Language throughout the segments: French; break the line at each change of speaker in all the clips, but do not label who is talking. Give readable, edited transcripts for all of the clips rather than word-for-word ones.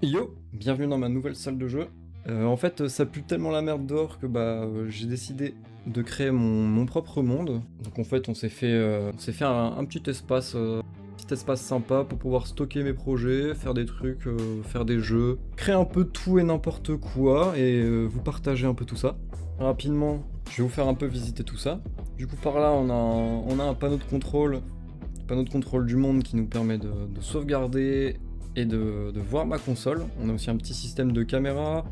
Yo, bienvenue dans ma nouvelle salle de jeu. En fait, ça pue tellement la merde dehors que j'ai décidé de créer mon propre monde. Donc en fait, on s'est fait un petit espace sympa pour pouvoir stocker mes projets, faire des trucs, faire des jeux, créer un peu tout et n'importe quoi et vous partager un peu tout ça. Rapidement, je vais vous faire un peu visiter tout ça. Du coup, par là, on a un panneau de contrôle du monde qui nous permet de sauvegarder et de voir ma console. On a aussi un petit système de caméra.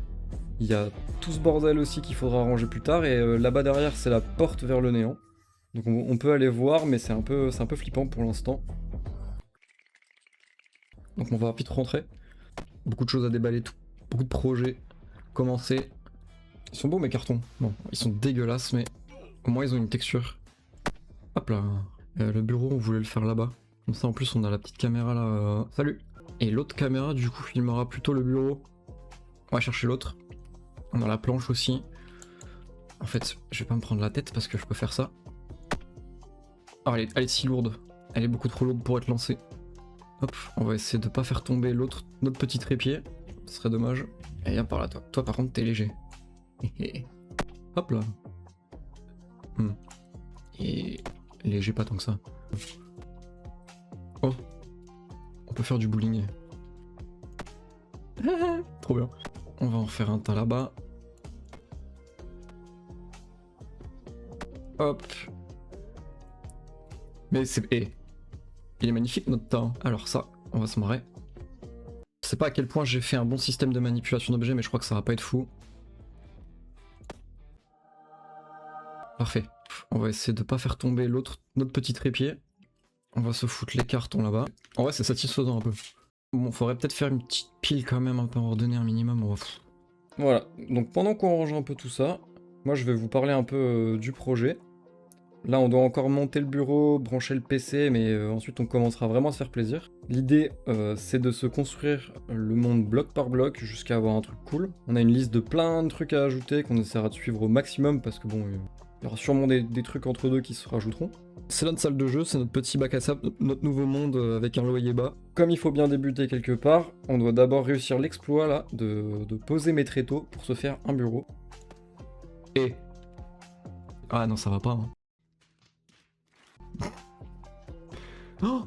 Il y a tout ce bordel aussi qu'il faudra ranger plus tard. Et là-bas derrière, c'est la porte vers le néant. Donc on peut aller voir, mais c'est un peu flippant pour l'instant. Donc on va vite rentrer. Beaucoup de choses à déballer, beaucoup de projets. Commencer. Ils sont beaux mes cartons. Bon, ils sont dégueulasses, mais au moins ils ont une texture. Hop là. Le bureau, on voulait le faire là-bas. Comme ça en plus on a la petite caméra là. Salut! Et l'autre caméra du coup filmera plutôt le bureau. On va chercher l'autre. On a la planche aussi. En fait, je vais pas me prendre la tête parce que je peux faire ça. Oh, elle est si lourde. Elle est beaucoup trop lourde pour être lancée. Hop, on va essayer de pas faire tomber notre petit trépied. Ce serait dommage. Et viens par là toi. Toi par contre t'es léger. Hop là. Et léger pas tant que ça. Oh. On peut faire du bowling. Trop bien. On va en faire un tas là-bas. Hop. Mais c'est... il est magnifique notre tas. Alors ça, on va se marrer. Je sais pas à quel point j'ai fait un bon système de manipulation d'objets, mais je crois que ça va pas être fou. Parfait. On va essayer de pas faire tomber notre petit trépied. On va se foutre les cartons là-bas. En vrai, c'est satisfaisant un peu. Bon, faudrait peut-être faire une petite pile quand même, un peu ordonnée un minimum. Voilà, donc pendant qu'on range un peu tout ça, moi je vais vous parler un peu du projet. Là, on doit encore monter le bureau, brancher le PC, mais ensuite on commencera vraiment à se faire plaisir. L'idée, c'est de se construire le monde bloc par bloc jusqu'à avoir un truc cool. On a une liste de plein de trucs à ajouter qu'on essaiera de suivre au maximum parce que bon, il y aura sûrement des trucs entre deux qui se rajouteront. C'est notre salle de jeu, c'est notre petit bac à sable, notre nouveau monde avec un loyer bas. Comme il faut bien débuter quelque part, on doit d'abord réussir l'exploit là, de poser mes tréteaux pour se faire un bureau. Et... ah non, ça va pas, hein. Oh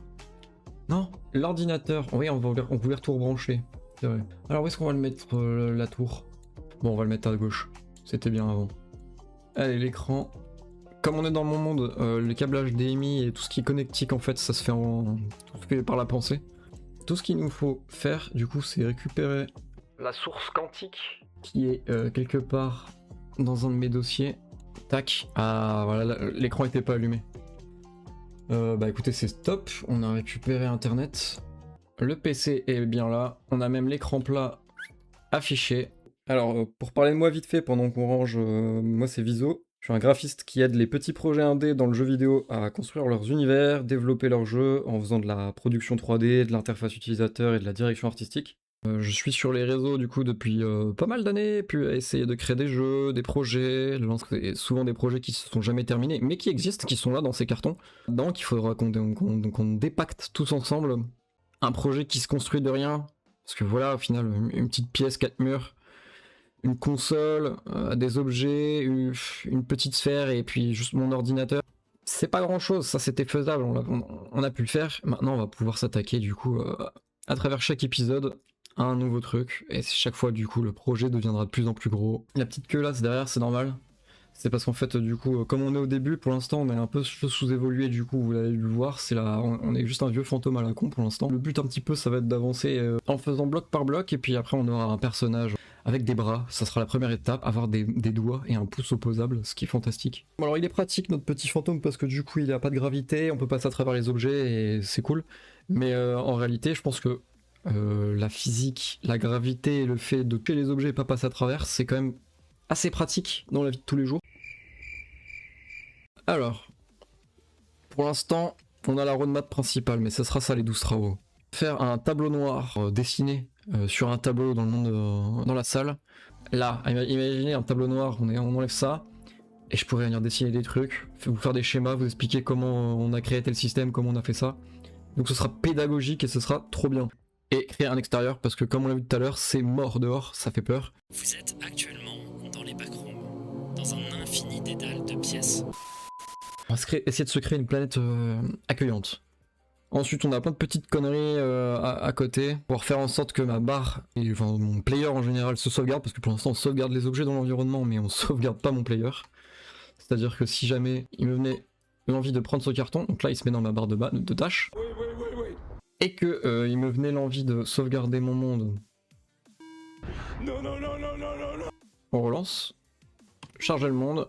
non, l'ordinateur. Oui, on voulait tout rebrancher. C'est vrai. Alors où est-ce qu'on va le mettre, la tour? Bon, on va le mettre à gauche. C'était bien avant. Allez, l'écran. Comme on est dans mon monde, le câblage DMI et tout ce qui est connectique, en fait, ça se fait par la pensée. Tout ce qu'il nous faut faire, du coup, c'est récupérer la source quantique qui est quelque part dans un de mes dossiers. Tac. Ah, voilà, l'écran était pas allumé. Bah écoutez, c'est top. On a récupéré Internet. Le PC est bien là. On a même l'écran plat affiché. Alors, pour parler de moi vite fait, pendant qu'on range, moi c'est Viso. Je suis un graphiste qui aide les petits projets indés dans le jeu vidéo à construire leurs univers, développer leurs jeux en faisant de la production 3D, de l'interface utilisateur et de la direction artistique. Je suis sur les réseaux du coup depuis pas mal d'années, puis à essayer de créer des jeux, des projets, souvent des projets qui se sont jamais terminés, mais qui existent, qui sont là dans ces cartons. Donc il faudra qu'on dépacte tous ensemble un projet qui se construit de rien, parce que voilà, au final, une petite pièce, 4 murs, une console, des objets, une petite sphère et puis juste mon ordinateur. C'est pas grand chose, ça c'était faisable, on a pu le faire. Maintenant on va pouvoir s'attaquer du coup à travers chaque épisode à un nouveau truc. Et chaque fois du coup le projet deviendra de plus en plus gros. La petite queue là c'est derrière, c'est normal. C'est parce qu'en fait du coup comme on est au début pour l'instant on est un peu sous-évolué du coup vous l'avez dû le voir, on est juste un vieux fantôme à la con pour l'instant. Le but un petit peu ça va être d'avancer en faisant bloc par bloc et puis après on aura un personnage avec des bras, ça sera la première étape, avoir des doigts et un pouce opposable, ce qui est fantastique. Bon, alors il est pratique notre petit fantôme parce que du coup il a pas de gravité, on peut passer à travers les objets et c'est cool. Mais en réalité je pense que la physique, la gravité et le fait de tuer les objets et pas passer à travers, c'est quand même assez pratique dans la vie de tous les jours. Alors, pour l'instant, on a la roadmap principale, mais ce sera ça les 12 travaux. Faire un tableau noir dessiné sur un tableau dans le monde, dans la salle. Là, imaginez un tableau noir, on enlève ça, et je pourrais venir dessiner des trucs, vous faire des schémas, vous expliquer comment on a créé tel système, comment on a fait ça. Donc ce sera pédagogique et ce sera trop bien. et créer un extérieur parce que comme on l'a vu tout à l'heure, c'est mort dehors, ça fait peur.
Vous êtes actuellement dans les backrooms, dans un infini dédale de pièces.
On va essayer de se créer une planète accueillante. Ensuite, on a plein de petites conneries à côté pour faire en sorte que ma barre, et enfin mon player en général, se sauvegarde, parce que pour l'instant on sauvegarde les objets dans l'environnement, mais on sauvegarde pas mon player. C'est-à-dire que si jamais il me venait l'envie de prendre ce carton, donc là il se met dans ma barre de tâches, et que il me venait l'envie de sauvegarder mon monde. On relance, charger le monde,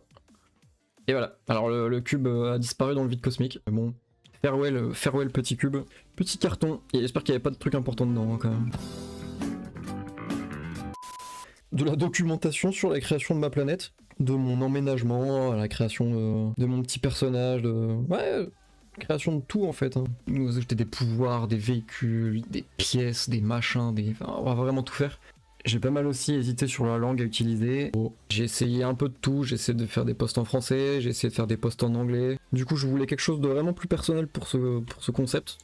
et voilà. Alors le cube a disparu dans le vide cosmique. Bon. Farewell petit cube, petit carton, et j'espère qu'il n'y avait pas de trucs importants dedans hein, quand même. De la documentation sur la création de ma planète, de mon emménagement, la création de mon petit personnage, ouais, création de tout en fait. Hein. Nous ajouter des pouvoirs, des véhicules, des pièces, des machins, enfin, on va vraiment tout faire. J'ai pas mal aussi hésité sur la langue à utiliser. J'ai essayé un peu de tout, j'ai essayé de faire des posts en français, j'ai essayé de faire des posts en anglais. Du coup je voulais quelque chose de vraiment plus personnel pour ce concept.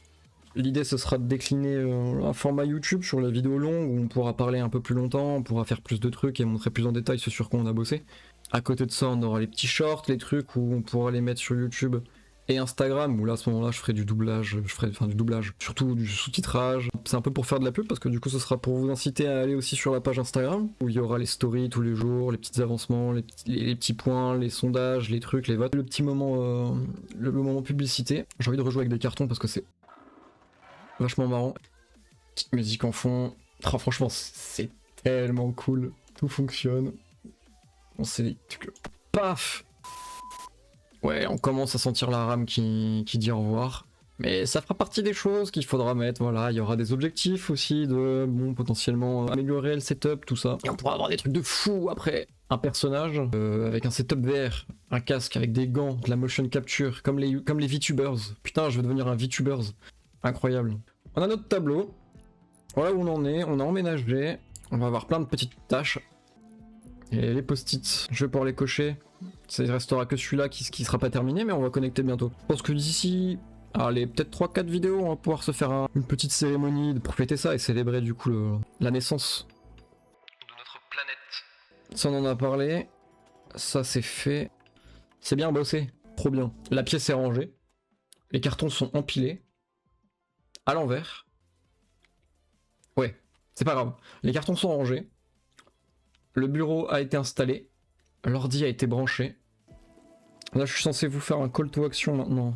L'idée ce sera de décliner un format YouTube sur la vidéo longue où on pourra parler un peu plus longtemps, on pourra faire plus de trucs et montrer plus en détail ce sur quoi on a bossé. À côté de ça on aura les petits shorts, les trucs où on pourra les mettre sur YouTube et Instagram, où là à ce moment-là je ferai du doublage, surtout du sous-titrage. C'est un peu pour faire de la pub parce que du coup ce sera pour vous inciter à aller aussi sur la page Instagram où il y aura les stories tous les jours, les petits avancements, les petits points, les sondages, les trucs, les votes, le petit moment, le moment publicité. J'ai envie de rejouer avec des cartons parce que c'est vachement marrant. Petite musique en fond. Oh, franchement c'est tellement cool, tout fonctionne. On sait des trucs. Paf! Ouais, on commence à sentir la rame qui dit au revoir. Mais ça fera partie des choses qu'il faudra mettre, voilà. Il y aura des objectifs aussi de, bon, potentiellement améliorer le setup, tout ça. Et on pourra avoir des trucs de fou après. Un personnage avec un setup VR, un casque avec des gants, de la motion capture, comme les VTubers. Putain, je veux devenir un VTubers. Incroyable. On a notre tableau. Voilà où on en est, on a emménagé. On va avoir plein de petites tâches. Et les post-it, je vais pouvoir les cocher. Il restera que celui-là qui sera pas terminé, mais on va connecter bientôt. Je pense que d'ici, allez, peut-être 3-4 vidéos, on va pouvoir se faire une petite cérémonie pour fêter ça et célébrer du coup la naissance de notre planète. Ça on en a parlé, ça c'est fait. C'est bien bossé, trop bien. La pièce est rangée, les cartons sont empilés, à l'envers. Ouais, c'est pas grave. Les cartons sont rangés, le bureau a été installé. L'ordi a été branché. Là, je suis censé vous faire un call to action maintenant.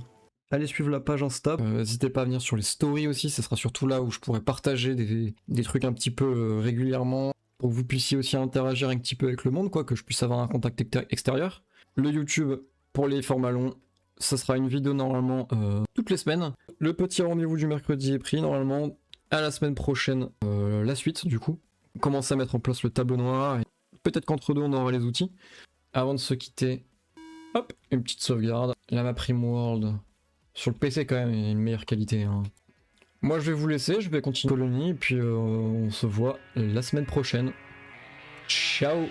Allez suivre la page Insta. N'hésitez pas à venir sur les stories aussi. Ce sera surtout là où je pourrai partager des trucs un petit peu régulièrement. Pour que vous puissiez aussi interagir un petit peu avec le monde, quoi. Que je puisse avoir un contact extérieur. Le YouTube pour les formats longs. Ça sera une vidéo normalement toutes les semaines. Le petit rendez-vous du mercredi est pris normalement. À la semaine prochaine, la suite du coup. Commencer à mettre en place le tableau noir. Peut-être qu'entre deux on aura les outils. Avant de se quitter, hop, une petite sauvegarde. La map Rimworld sur le PC quand même est une meilleure qualité. Hein. Moi je vais vous laisser, je vais continuer Colonie et puis on se voit la semaine prochaine. Ciao!